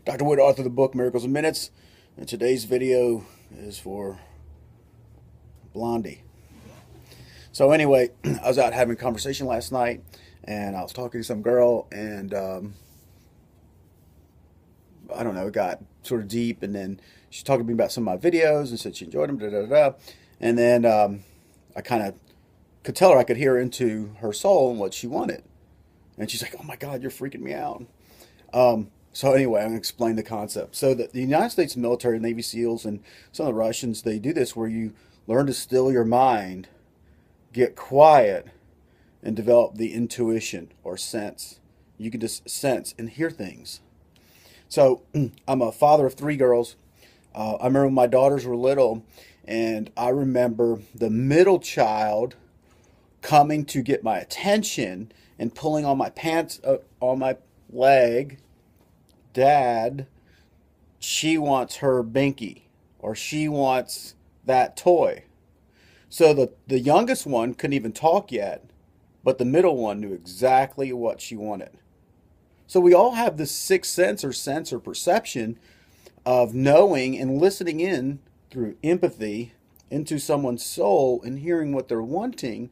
Dr. Wood, author of the book Miracles in Minutes, and today's video is for Blondie. So anyway, I was out having a conversation last night, and I was talking to some girl, and I don't know, it got sort of deep, and then she talked to me about some of my videos and said she enjoyed them, da da da. And then I kind of could tell her, I could hear into her soul and what she wanted. And she's like, "Oh my God, you're freaking me out." So anyway, I'm going to explain the concept. So the United States military, Navy SEALs, and some of the Russians, they do this where you learn to still your mind, get quiet, and develop the intuition or sense. You can just sense and hear things. So I'm a father of three girls. I remember when my daughters were little, and I remember the middle child coming to get my attention and pulling on my pants, on my leg. "Dad, she wants her binky," or "she wants that toy." So the youngest one couldn't even talk yet, but the middle one knew exactly what she wanted. So we all have this sixth sense or perception of knowing and listening in through empathy into someone's soul and hearing what they're wanting.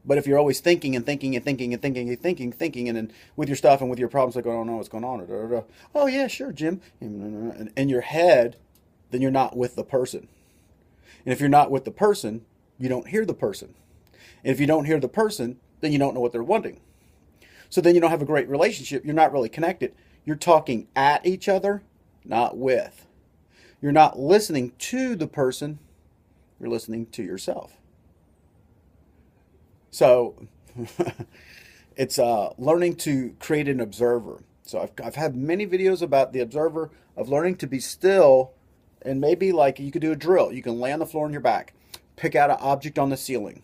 But if you're always thinking and thinking and thinking and thinking and thinking, and then with your stuff and with your problems, like, "I don't know what's going on," or, da, da, da. "Oh yeah, sure, Jim," and in your head, then you're not with the person. And if you're not with the person, you don't hear the person. And if you don't hear the person, then you don't know what they're wanting. So then you don't have a great relationship. You're not really connected. You're talking at each other, not with. You're not listening to the person. You're listening to yourself. So it's learning to create an observer. So I've had many videos about the observer, of learning to be still, and maybe like you could do a drill. You can lay on the floor on your back, pick out an object on the ceiling.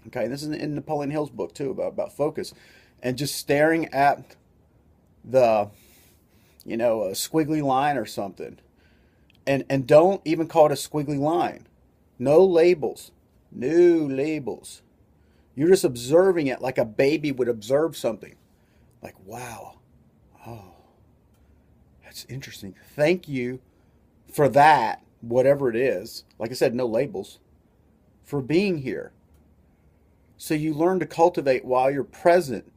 Okay, this is in Napoleon Hill's book too, about focus, and just staring at the, a squiggly line or something. And don't even call it a squiggly line. No labels. No labels. You're just observing it like a baby would observe something. Like, wow. Oh, that's interesting. Thank you for that, whatever it is. Like I said, no labels. For being here. So you learn to cultivate while you're present,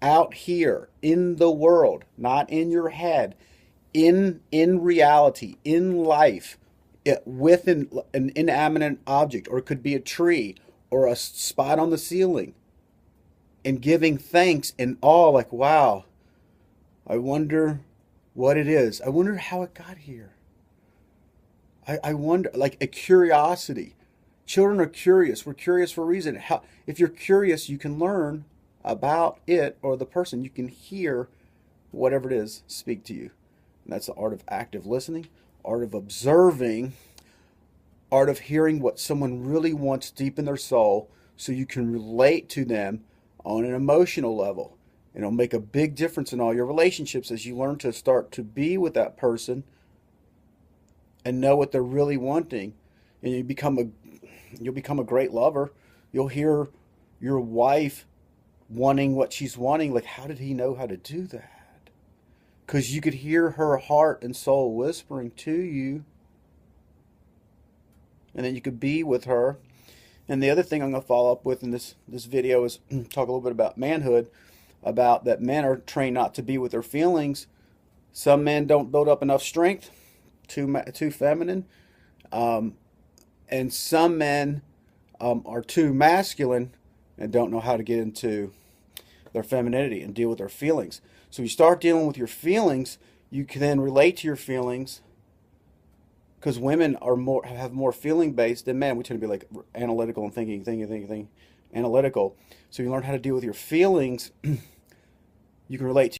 out here, in the world, not in your head, in reality, in life, with an inanimate object, or it could be a tree, or a spot on the ceiling, and giving thanks and awe, like, wow, I wonder what it is. I wonder how it got here. I wonder, like a curiosity. Children are curious. We're curious for a reason. If you're curious, you can learn about it or the person. You can hear whatever it is speak to you. And that's the art of active listening, art of observing, art of hearing what someone really wants deep in their soul, so you can relate to them on an emotional level. And it'll make a big difference in all your relationships as you learn to start to be with that person and know what they're really wanting. And you'll become a great lover. You'll hear your wife wanting what she's wanting. Like, how did he know how to do that? Because you could hear her heart and soul whispering to you. And then you could be with her. And the other thing I'm going to follow up with in this video is talk a little bit about manhood, about that men are trained not to be with their feelings. Some men don't build up enough strength, too feminine. And some men are too masculine and don't know how to get into their femininity and deal with their feelings. So you start dealing with your feelings, you can then relate to your feelings, because women have more feeling based than men. We tend to be like analytical and thinking, analytical. So you learn how to deal with your feelings. You can relate to